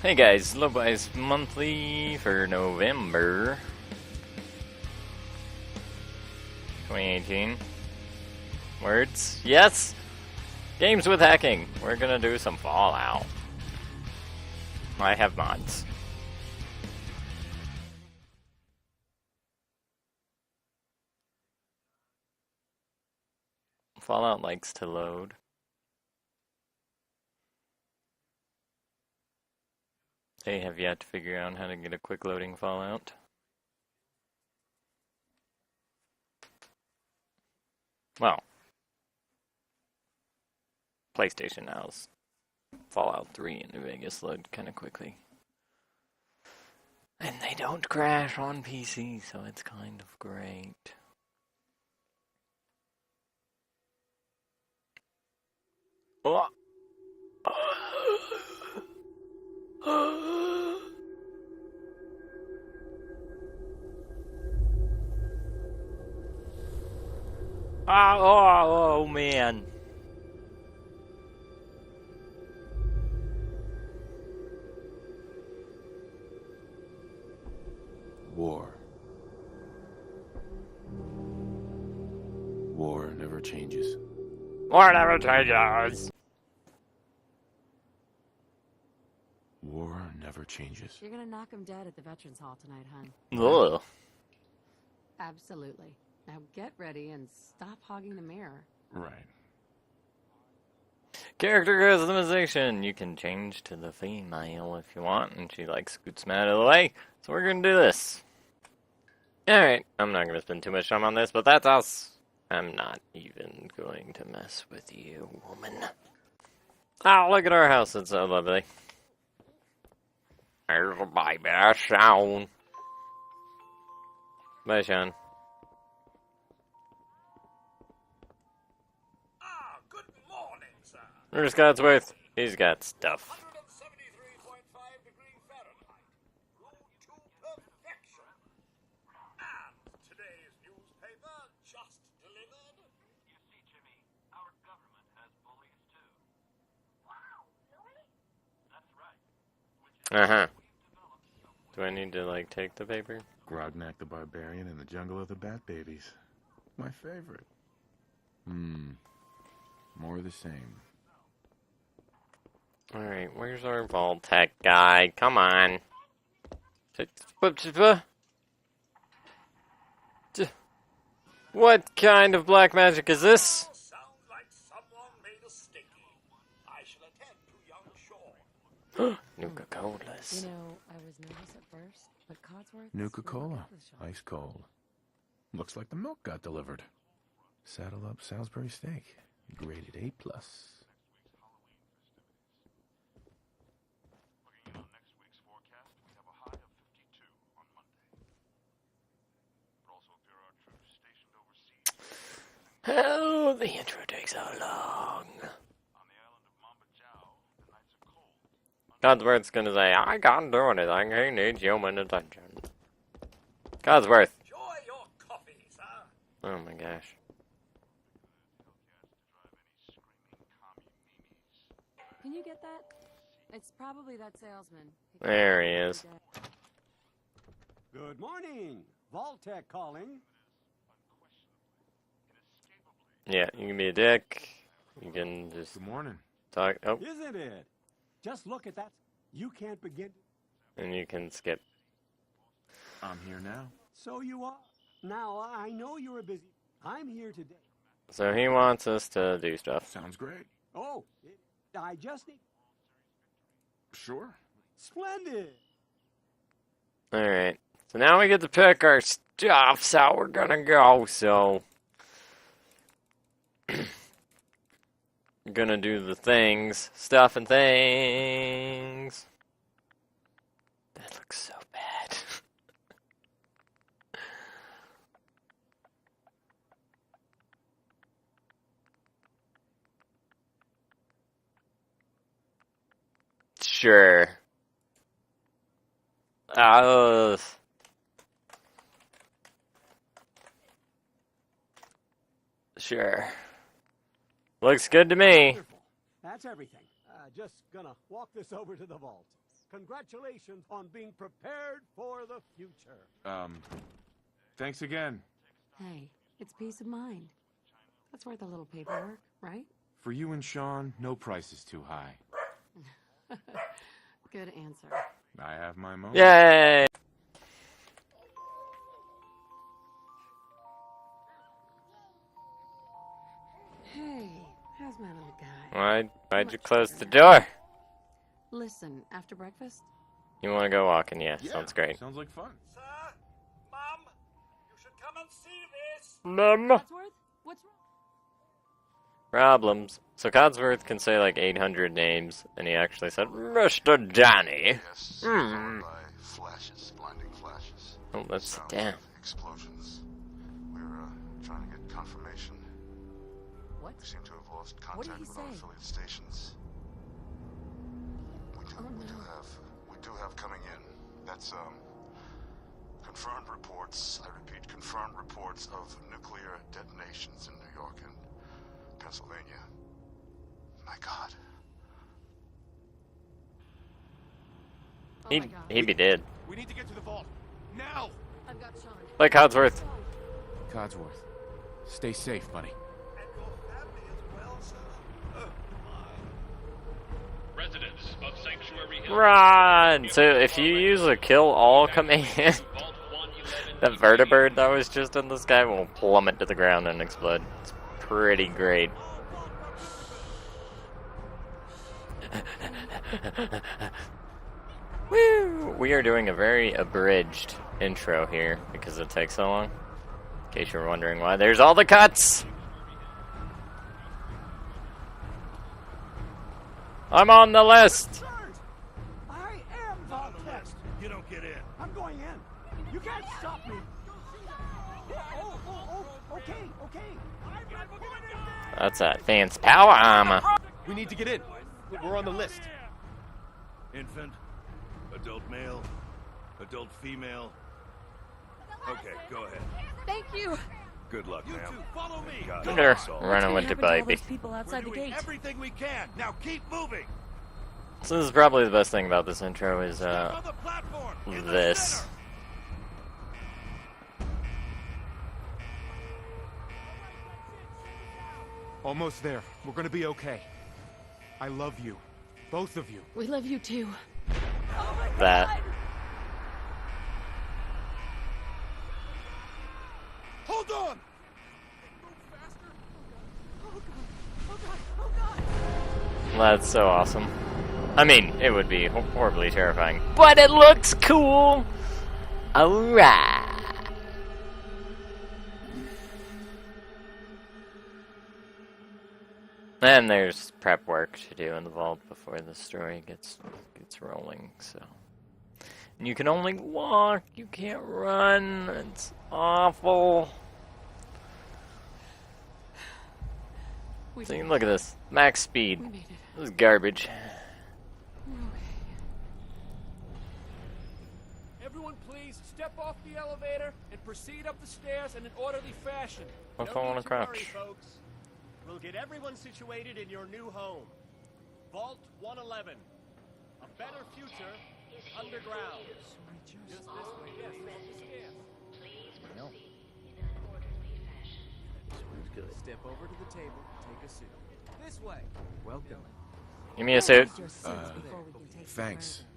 Hey guys, LowBias monthly for November 2018. Words? Yes! Games with hacking. We're gonna do some Fallout. I have mods. Fallout likes to load. They have yet to figure out how to get a quick loading Fallout. Well, PlayStation now's Fallout 3 in New Vegas load kind of quickly. And they don't crash on PC, so it's kind of great. Oh. Oh man. War. War never changes. War never changes. War never changes. You're gonna knock him dead at the Veterans Hall tonight, hun. Ugh. Absolutely. Now get ready and stop hogging the mirror. Right. Character customization. You can change to the female if you want, and she like scoots me out of the way. So we're gonna do this. Alright, I'm not gonna spend too much time on this, but that's us. I'm not even going to mess with you, woman. Oh, look at our house. It's so lovely. There's a baby, Sean. Bye, Sean. Good morning, sir. Where's Codsworth? He's got stuff. 173.5 degree Fahrenheit. Brewed to perfection. And today's newspaper just delivered. You see, Jimmy, our government has bullies too. Wow, really? That's right. Uh-huh. Do I need to, like, take the paper? Grognak the Barbarian in the Jungle of the Bat Babies. My favorite. More of the same. Alright, where's our Vault-Tec guy? Come on. What kind of black magic is this? Sounds like someone made a sticky. I shall attend to young Sean. Nuka-Colas. You know, I was nervous at first, but Codsworth... Nuka-Cola. Ice cold. Looks like the milk got delivered. Saddle up Salisbury steak. Graded A+. Looking on next week's forecast, we have a high of 52 on Monday. But also if there are troops stationed overseas. Oh, the intro takes so long. On the island of Mamba Jow, the nights are cold. Codsworth's gonna say, I can't do anything, he needs human attention. Codsworth. Enjoy your coffee, sir. Oh my gosh. Can you get that? It's probably that salesman. There he is. Good morning. Vault-Tec calling. Yeah, you can be a dick. You can just Good morning. talk. Oh, Isn't it? Just look at that. You can't begin. and you can skip. I'm here now. So you are. Now, I know you're busy. I'm here today. So he wants us to do stuff. Sounds great. Oh, I just need... Sure. Splendid. Alright. So now we get to pick our stuff, so we're gonna go, so... gonna do the things. Stuff and things. That looks so bad. Sure. Sure. Looks good to me. Wonderful. That's everything. Just gonna walk this over to the vault. Congratulations on being prepared for the future. Thanks again. Hey, it's peace of mind. That's worth a little paperwork, right? For you and Sean, no price is too high. Good answer. I have my moments. Yay! Hey, how's my little guy? Why'd you close the door? Listen, after breakfast? You want to go walking? Yeah, sounds great. Sounds like fun. Sir, Mum, you should come and see this. Codsworth? What's wrong? Problems. So Codsworth can say like 800 names, and he actually said, Mr. Johnny. Yes, followed by flashes, blinding flashes. Oh, let's sit Sounds down. of explosions. We're trying to get confirmation. What? We seem to have lost What did contact he with our say? affiliate stations. We Oh, no. do have coming in. That's confirmed reports. I repeat, confirmed reports of nuclear detonations in New York and Pennsylvania. My God. Oh my God. He'd be dead. We need to get to the vault. Now! I've got Sean. Like Codsworth. Codsworth, stay safe, buddy. And your family as well, sir. Oh, my. Residents of Sanctuary Hill. Run! So if you use a kill all command, Vault 111 the vertibird that was just in the sky will plummet to the ground and explode. It's pretty great. Woo! We are doing a very abridged intro here because it takes so long. In case you're wondering why there's all the cuts! I'm on the list! I am Vault Test. You don't get in. I'm going in. You can't stop me. Okay. That's that fancy power armor. We need to get in. We're on the list. Infant, adult male, adult female. Okay, go ahead. Thank you. Good luck, ma'am. Follow me. God, They're that's all. running with the Happened to all baby. those people outside the gate. Everything we can. Now keep moving. So this is probably the best thing about this intro is On the platform. In the this. center. Almost there. We're gonna be okay. I love you. Both of you. We love you too. That. Hold on. That's so awesome. I mean, it would be horribly terrifying, but it looks cool. Alright. And there's prep work to do in the vault before the story gets rolling. So, and you can only walk. You can't run. It's awful. We See, did it. look at this. Max speed. We made it. This is garbage. We're okay. Everyone please step off the elevator and proceed up the stairs in an orderly fashion. What if No I wanna need to worry, crouch? folks. We'll get everyone situated in your new home. Vault 111. A better future is underground. Just this way, yes, up the stairs. Step over to the table, take a seat. This way. Welcome. Give me a suit. Use your suits before we can take you Thanks. further.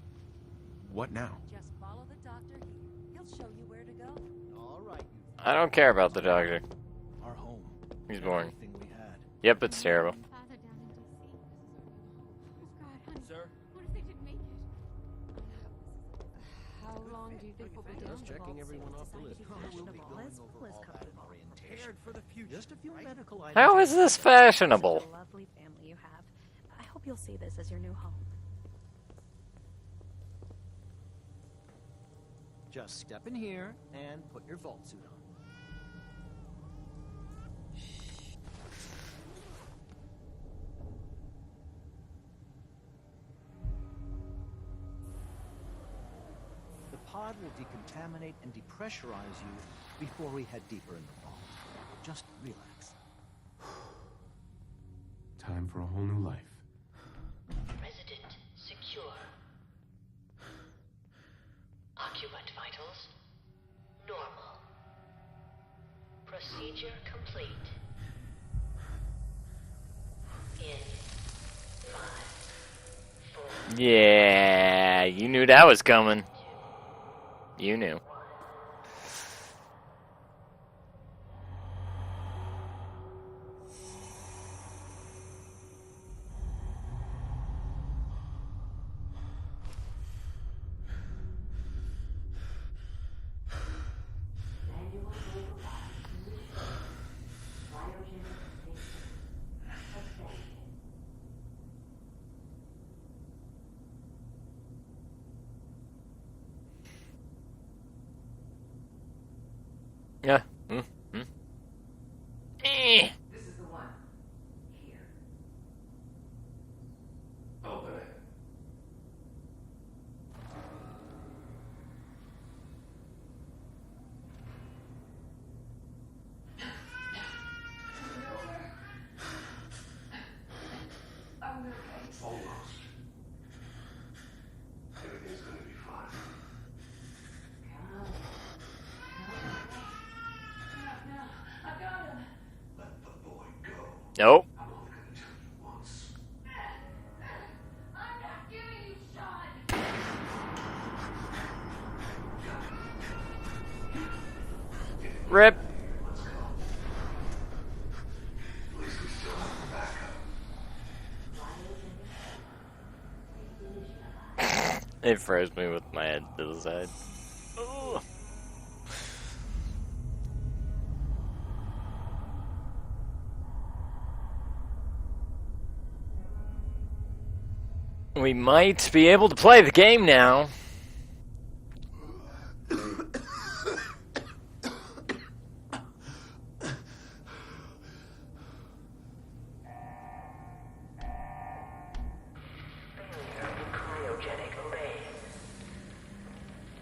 What now? Just follow the doctor here. He'll show you where to go. All right. I don't care about the doctor. Our home. He's boring. Everything we had. Yep, it's terrible. Father down in DC. Oh God, honey. Sir? What if they didn't make it? How long do you think we'll be down? Just checking everyone off the list. Prepared for the future. Just a few medical items. How is this fashionable? Such a lovely family you have. I hope you'll see this as your new home. Just step in here and put your vault suit on. The pod will decontaminate and depressurize you before we head deeper in the vault. Just relax. Time for a whole new life. Resident secure. vitals, normal. Procedure complete. In 5, 4. Yeah, you knew that was coming. You knew. Yeah. This is the one. Here. Open it. Almost. Everything's gonna be fine. Let the boy go. Nope. I'm only gonna tell you once. I'm not giving you Sean! Rip. Let's go. At least we still have the backup. It froze me with my head to the side. Ooh. We might be able to play the game now. Cryogenic array.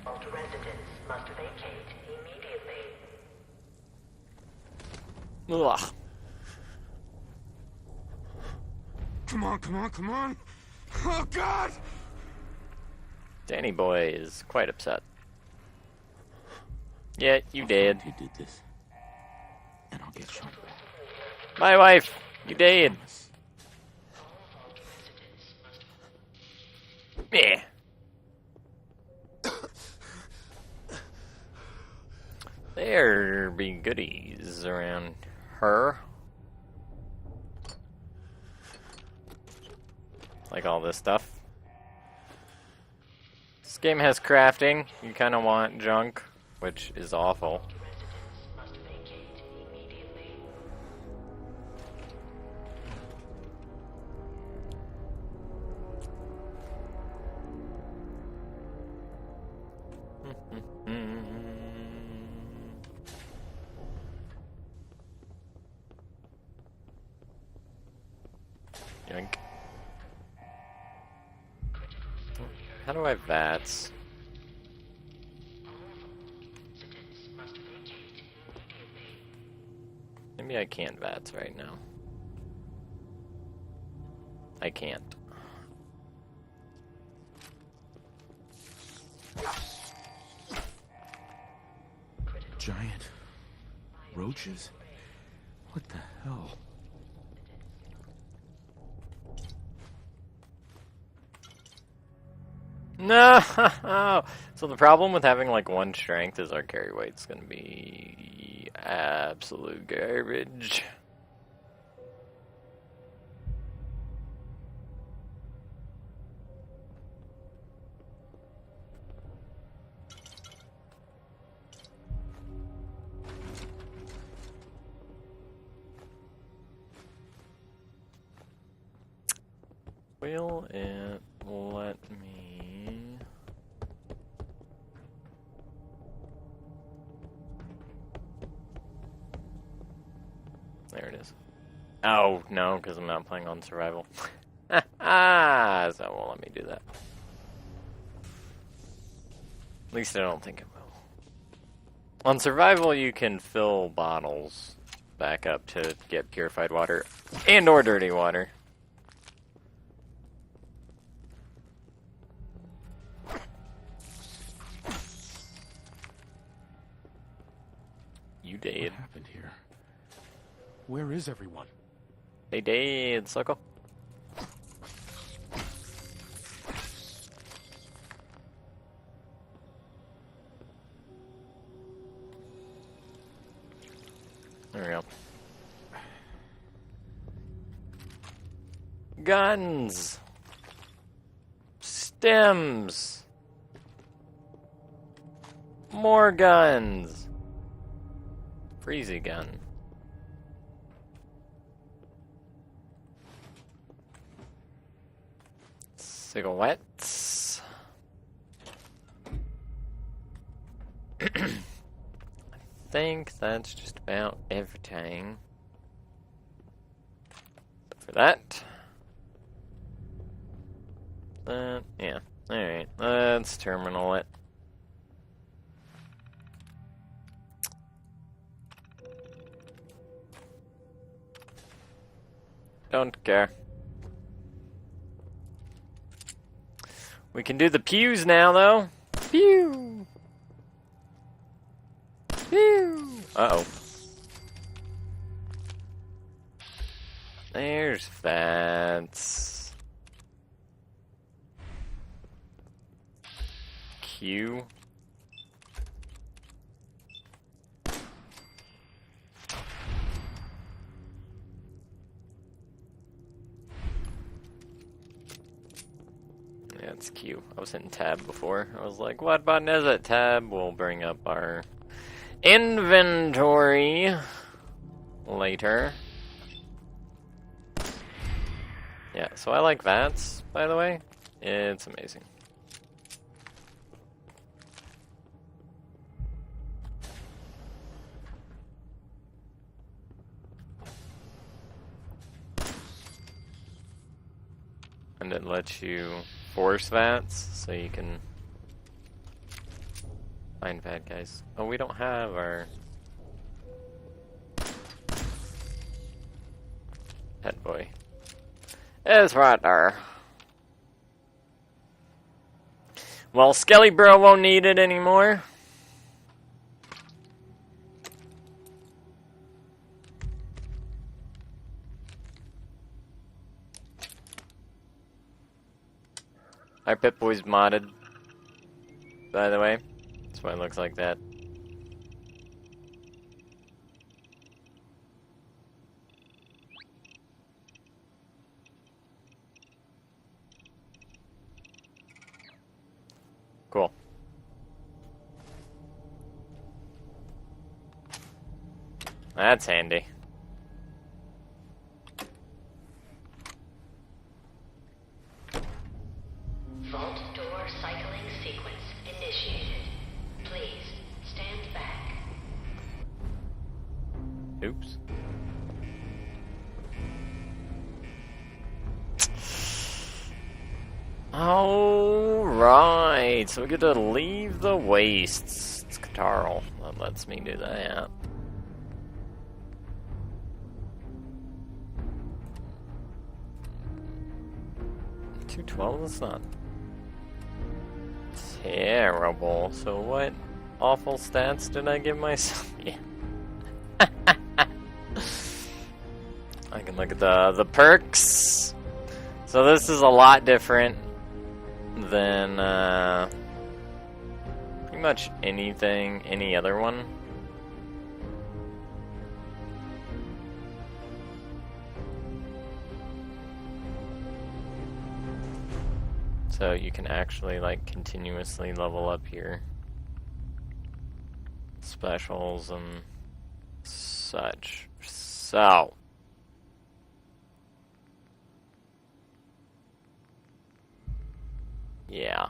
Alt residents must vacate immediately. Ugh. Come on, come on, come on! Oh, God! Danny boy is quite upset. Yeah, you did. You did this, and I'll get shot. My wife, you did. Yeah. There be goodies around her. Like all this stuff. This game has crafting. You kind of want junk, which is awful. Must vacate immediately. Yoink. How do I VATS? Maybe I can't VATS right now. I can't. Giant roaches? What the hell? No! So the problem with having like one strength is our carry weight's gonna be absolute garbage. Will it let me... There it is. Oh, no, because I'm not playing on survival. So it won't let me do that. At least I don't think it will. On survival, you can fill bottles back up to get purified water and or dirty water. You did. What happened here? Where is everyone? They did, sucker. There we go. Guns. Stems. More guns. Freezy gun. Cigarettes. I think that's just about everything. For that. Yeah. Alright, let's terminal it. Don't care. We can do the pews now, though. Pew! Pew! Uh-oh. There's Vance. Q. Yeah, it's Q. I was hitting tab before. I was like, what button is it? Tab will bring up our inventory later. Yeah, so I like Vance, by the way. It's amazing. And it lets you force Vance, so you can find bad guys. Oh, we don't have our head boy. It's right there. Well, Skelly Bro won't need it anymore. Our Pip-Boy's modded, by the way. That's why it looks like that. Cool. That's handy. Vault door cycling sequence initiated. Please stand back. Oops. Alright, so we get to leave the wastes. It's Carl that lets me do that. $212 is not terrible. So what awful stats did I give myself? Yeah. I can look at the perks. So this is a lot different than pretty much any other one. So you can actually like continuously level up your specials and such. So yeah.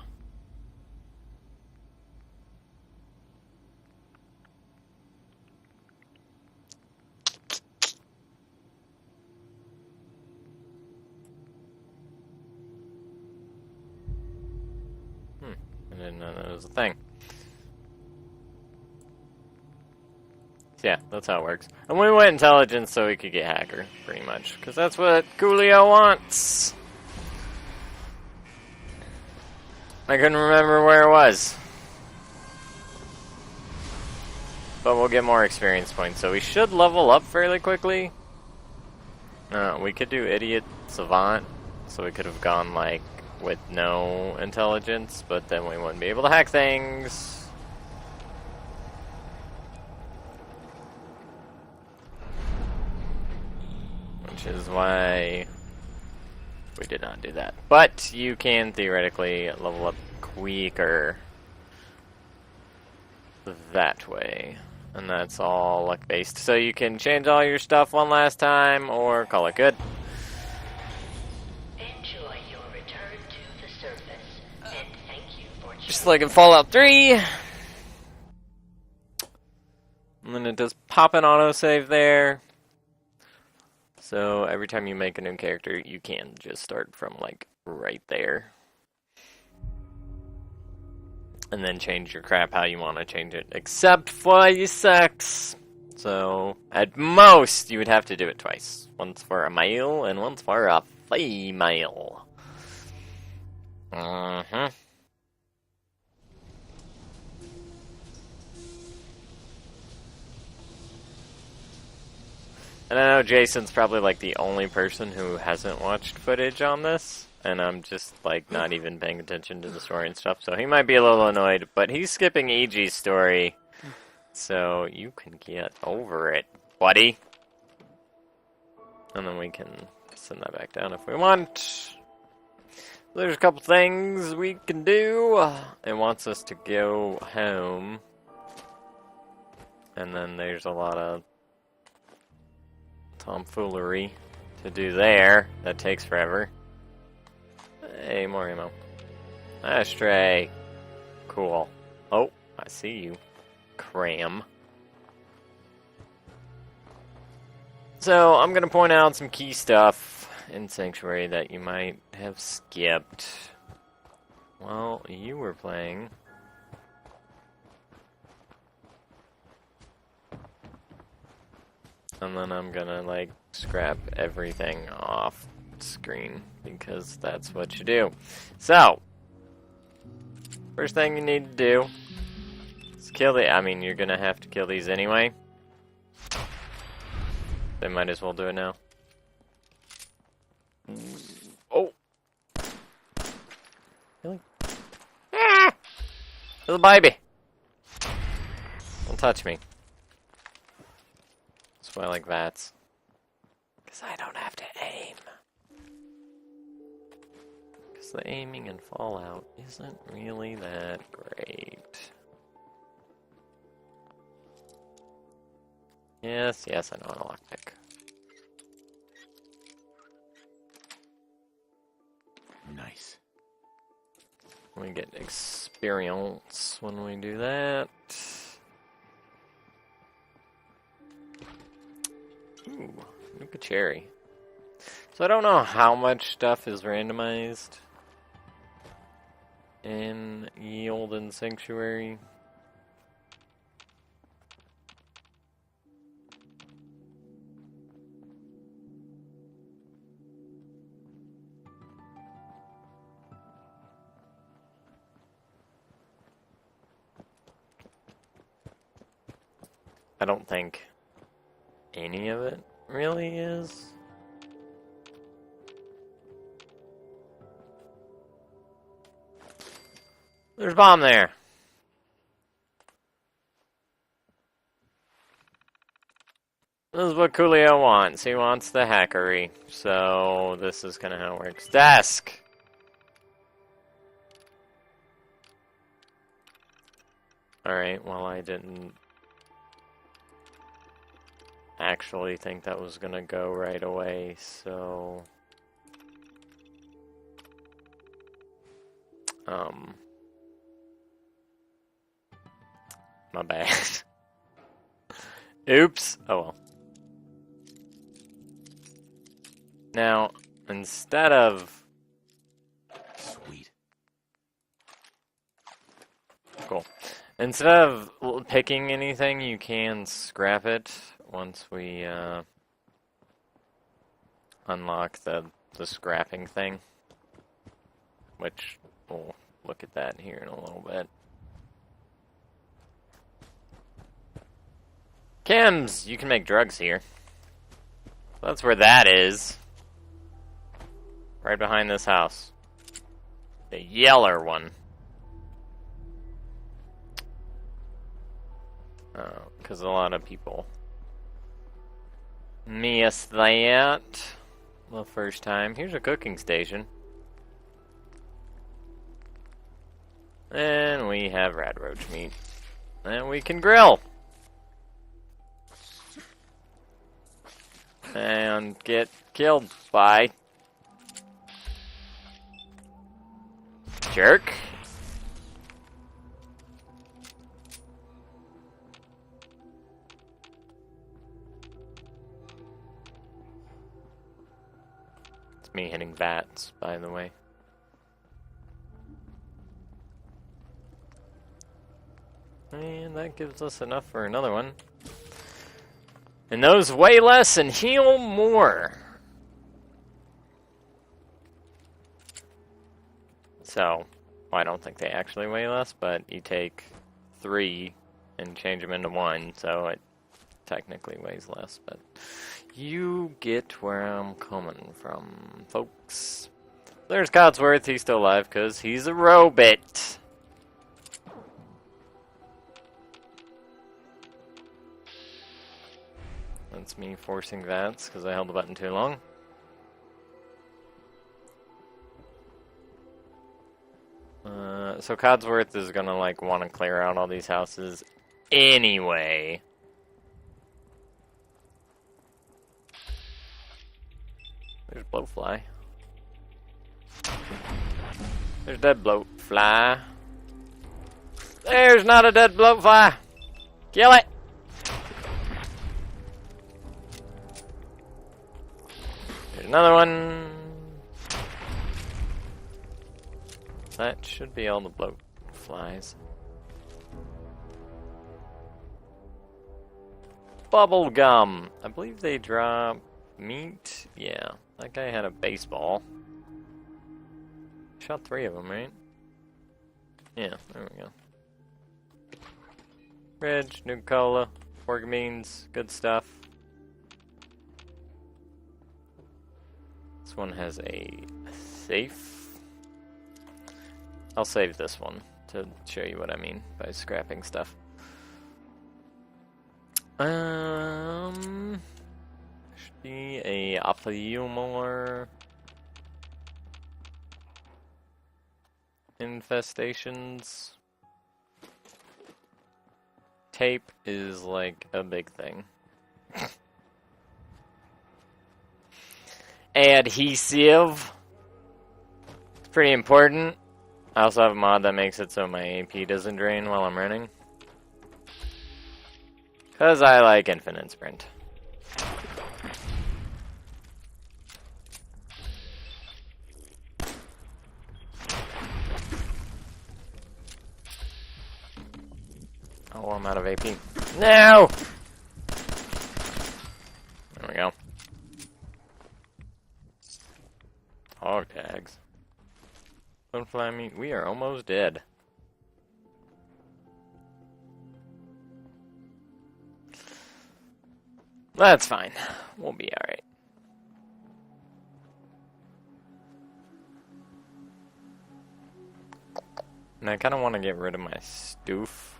I didn't know that was a thing. So yeah, that's how it works. And we went intelligence so we could get hacker, pretty much. Because that's what Coolio wants. I couldn't remember where it was. but we'll get more experience points, so we should level up fairly quickly. We could do Idiot Savant, so we could have gone, like, with no intelligence, but then we wouldn't be able to hack things. Which is why we did not do that. But you can theoretically level up quicker that way. And that's all luck-based. So you can change all your stuff one last time, or call it good. Enjoy your return to the surface, and thank you for Just like in Fallout 3. And then it does pop an autosave there. So every time you make a new character, you can just start from, like, right there. And then change your crap how you want to change it, except for your sex. So, at most, you would have to do it twice. Once for a male, and once for a female. And I know Jason's probably, like, the only person who hasn't watched footage on this. And I'm just, like, not even paying attention to the story and stuff. So he might be a little annoyed. But he's skipping EG's story. So you can get over it, buddy. And then we can send that back down if we want. There's a couple things we can do. It wants us to go home. And then there's a lot of tomfoolery to do there. That takes forever. Hey, more ammo. Ashtray. Cool. Oh, I see you. Cram. So, I'm gonna point out some key stuff in Sanctuary that you might have skipped while you were playing. And then I'm gonna, like, scrap everything off screen, because that's what you do. So, first thing you need to do is kill the... I mean, you're gonna have to kill these anyway. They might as well do it now. Oh! Really? Ah! Little baby! Don't touch me. That's why I like VATS. Because I don't have to aim. Because the aiming in Fallout isn't really that great. Yes, I know I'm a lockpick. Nice. We get experience when we do that. Ooh, look at cherry. So I don't know how much stuff is randomized in Yield and Sanctuary. I don't think any of it really is. There's a bomb there. This is what Coolio wants. He wants the hackery. So this is kind of how it works. Desk! Alright, well I didn't actually think that was gonna go right away, so... My bad. Oops! Oh well. Now, instead of... Sweet. Cool. Instead of picking anything, you can scrap it once we unlock the scrapping thing. Which, we'll look at that here in a little bit. Chems, you can make drugs here. That's where that is. Right behind this house. The yeller one. Oh, because a lot of people miss that the first time. Here's a cooking station. And we have rat roach meat. And we can grill. And get killed by jerk. It's me hitting bats, by the way. And that gives us enough for another one. And those weigh less and heal more. So, well, I don't think they actually weigh less, but you take 3 and change them into 1, so it technically weighs less. But you get where I'm coming from, folks. There's Codsworth. He's still alive because he's a robot. That's me forcing VATS because I held the button too long. So Codsworth is gonna like want to clear out all these houses anyway. There's Blowfly. There's dead Blowfly. There's not a dead Blowfly. Kill it. There's another one. That should be all the Blowflies. Bubblegum. I believe they drop meat. Yeah, that guy had a baseball. Shot 3 of them, right? Yeah, there we go. Reg, Nuka-Cola, pork beans, good stuff. This one has a safe. I'll save this one to show you what I mean by scrapping stuff. Should be a few more infestations. Tape is like a big thing. Adhesive. It's pretty important. I also have a mod that makes it so my AP doesn't drain while I'm running. Because I like infinite sprint. Oh, I'm out of AP. No! There we go. Hog tags. Don't fly me. We are almost dead. That's fine. We'll be alright. And I kind of want to get rid of my stoof.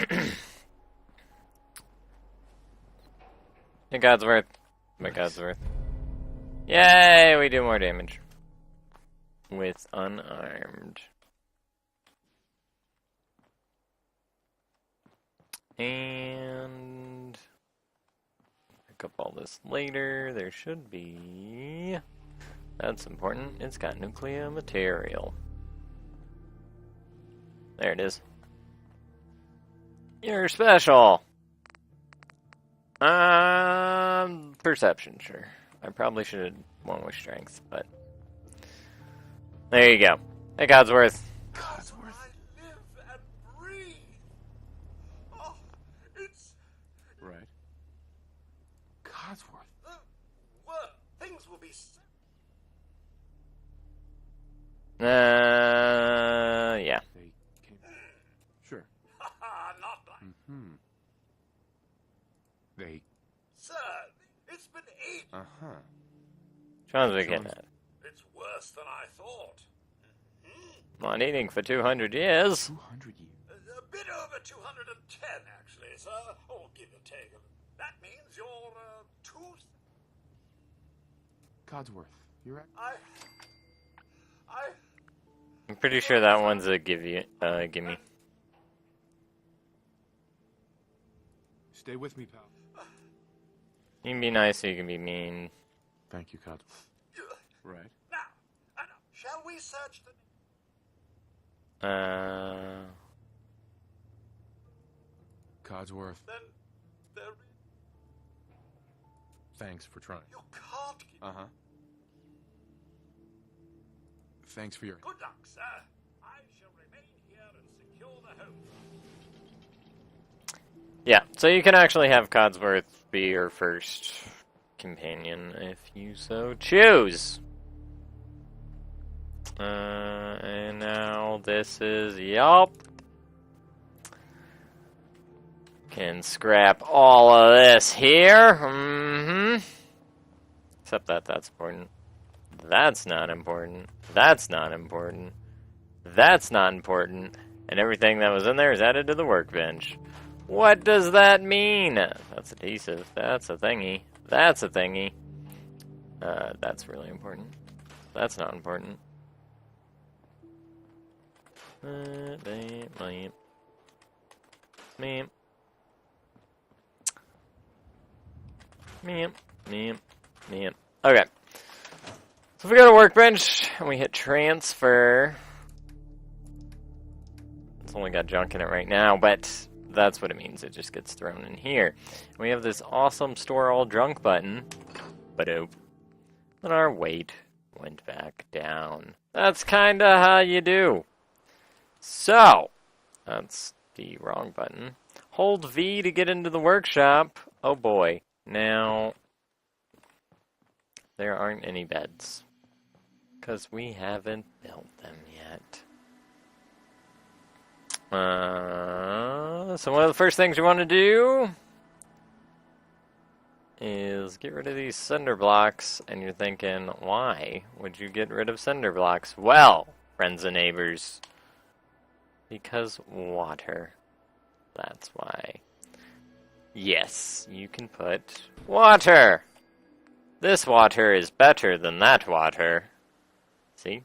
Hey, Godsworth. My Godsworth. Yay! We do more damage. With unarmed. And pick up all this later. There should be. That's important. It's got nuclear material. There it is. You're special. Perception, sure. I probably should have won with strength, but there you go. Hey, Codsworth. Codsworth. I live and breathe. Oh, it's Right. Codsworth. well, things will be. Yeah. They came. Sure. Not like. Mm-hmm. Huh. Sean's we getting at? It's worse than I thought. Not eating for 200 years. 200 years. A bit over 210, actually, sir. Oh, give or take. That means you're, tooth... Codsworth, you're at... I'm pretty sure that one's a gimme. Stay with me, pal. You can be nice or you can be mean. Thank you, Codsworth. Right. Now, shall we search the... Codsworth, Then, there... thanks for trying. You can't keep... Uh-huh. Thanks for your... Good luck, sir. I shall remain here and secure the home. Yeah, so you can actually have Codsworth be your first companion if you so choose. And now this is, yup. Can scrap all of this here. Except that's important. That's not important. That's not important. That's not important. And everything that was in there is added to the workbench. What does that mean? That's adhesive. That's a thingy. That's a thingy. That's really important. That's not important. Okay. So if we go to workbench and we hit transfer, it's only got junk in it right now, but that's what it means. It just gets thrown in here. And we have this awesome store all junk button. Ba-doop. And our weight went back down. That's kind of how you do. So, that's the wrong button. Hold V to get into the workshop. Oh boy. Now, there aren't any beds. Because we haven't built them yet. So one of the first things you want to do is get rid of these cinder blocks. And you're thinking, why would you get rid of cinder blocks? Well, friends and neighbors, because water. That's why. Yes, you can put water. This water is better than that water. See?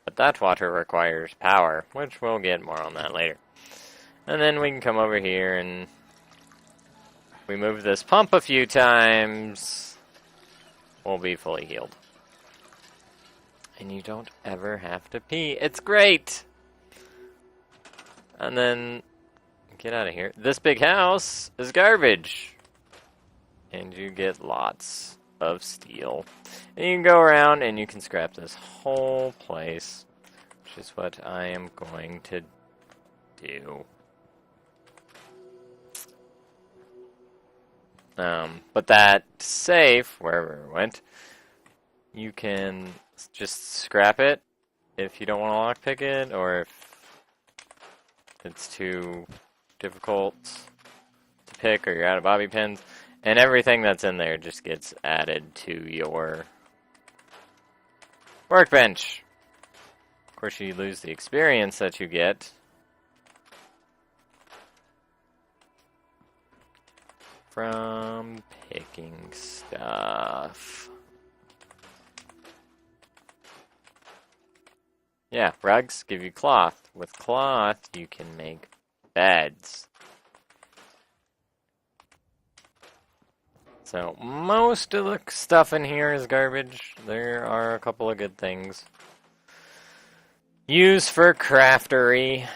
But that water requires power, which we'll get more on that later. And then we can come over here and we move this pump a few times. We'll be fully healed. And you don't ever have to pee. It's great! And then, get out of here. This big house is garbage. And you get lots of steel. And you can go around and you can scrap this whole place. Which is what I am going to do. But that safe, wherever it went, you can just scrap it if you don't want to lockpick it, or if it's too difficult to pick, or you're out of bobby pins. And everything that's in there just gets added to your workbench. Of course, you lose the experience that you get from picking stuff. Yeah, rugs give you cloth. With cloth, you can make beds. So, most of the stuff in here is garbage. There are a couple of good things. Used for craftery.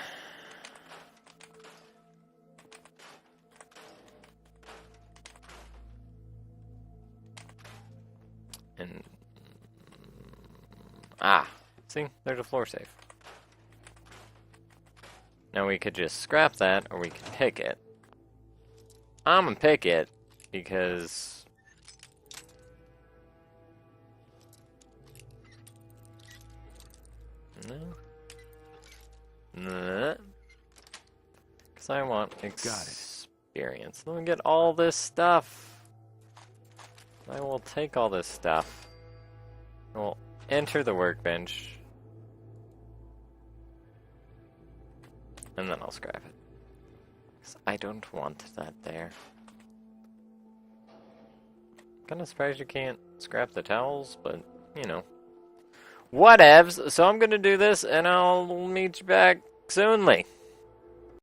And see, there's a floor safe. Now we could just scrap that, or we could pick it. I'm gonna pick it because because I want experience. Let me get all this stuff. I will take all this stuff. We'll enter the workbench. And then I'll scrap it. 'Cause I don't want that there. Kinda surprised you can't scrap the towels, but, you know. Whatevs. So I'm gonna do this, and I'll meet you back soonly.